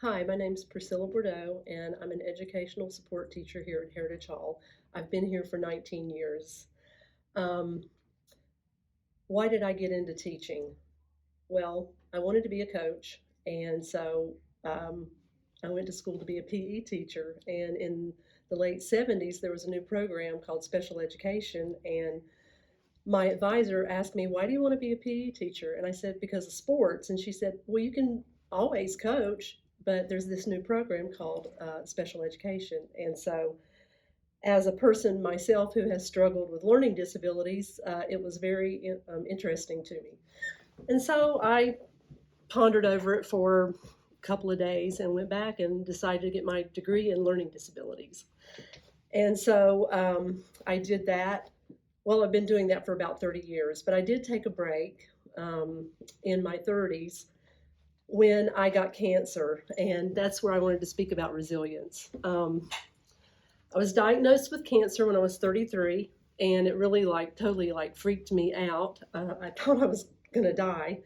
Hi, my name's PriscillaBordeaux, and I'm an educational support teacher here at Heritage Hall. I've been here for 19 years. Um, why did I get into teaching? Well, I wanted to be a coach, and so um, I went to school to be a PE teacher. And in the late 70s, there was a new program called special education, and my advisor asked me, "Why do you want to be a PE teacher?" And I said, "Because of sports." And she said, "Well, you can always coach, but there's this new program called special education." And so, as a person myself who has struggled with learning disabilities, it was very interesting to me. And so I pondered over it for a couple of days and went back and decided to get my degree in learning disabilities. And so I did that. Well, I've been doing that for about 30 years, but I did take a break in my 30s when I got cancer, and that's where I wanted to speak about resilience. I was diagnosed with cancer when I was 33, and it really totally freaked me out. I thought I was going to die.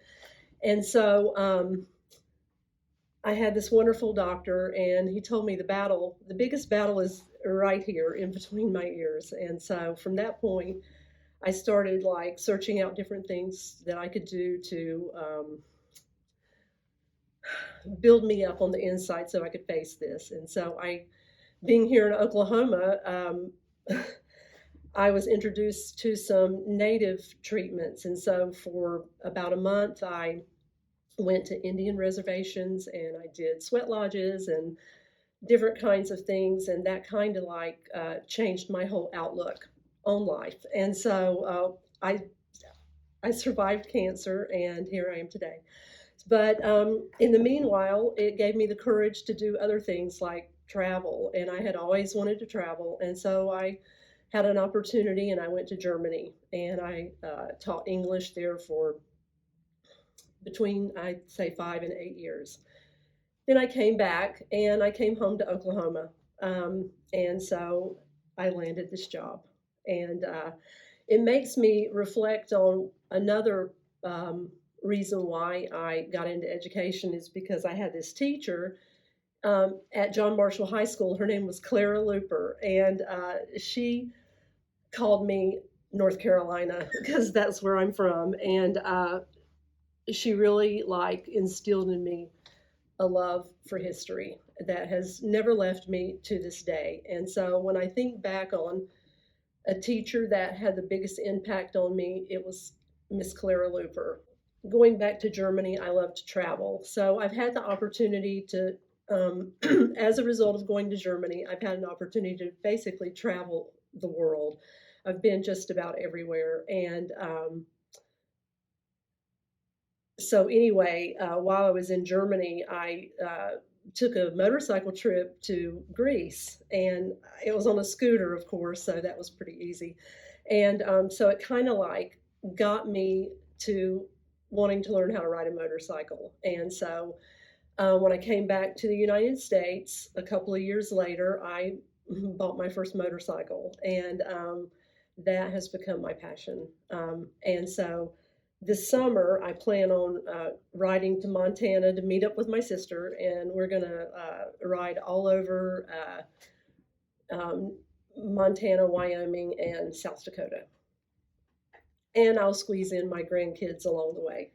And so I had this wonderful doctor, and he told me the biggest battle is right here in between my ears. And so from that point, I started searching out different things that I could do to build me up on the inside so I could face this. And so being here in Oklahoma, I was introduced to some native treatments. And so for about a month, I went to Indian reservations and I did sweat lodges and different kinds of things. And that kind of changed my whole outlook on life. And so I survived cancer, and here I am today. But in the meanwhile, it gave me the courage to do other things like travel, and I had always wanted to travel. And so I had an opportunity, and I went to Germany, and I taught English there for between, I'd say, 5 and 8 years. Then I came back, and I came home to Oklahoma, and so I landed this job. And it makes me reflect on another reason why I got into education is because I had this teacher at John Marshall High School. Her name was Clara Looper, and she called me North Carolina because that's where I'm from. And she really instilled in me a love for history that has never left me to this day. And so when I think back on a teacher that had the biggest impact on me, it was Miss Clara Looper. Going back to Germany, I love to travel. So I've had the opportunity to, as a result of going to Germany, I've had an opportunity to basically travel the world. I've been just about everywhere. And so anyway, while I was in Germany, I took a motorcycle trip to Greece, and it was on a scooter, of course, so that was pretty easy. And so it kind of got me to wanting to learn how to ride a motorcycle. And so when I came back to the United States a couple of years later, I bought my first motorcycle, and that has become my passion. And so this summer, I plan on riding to Montana to meet up with my sister, and we're going to ride all over Montana, Wyoming, and South Dakota. And I'll squeeze in my grandkids along the way.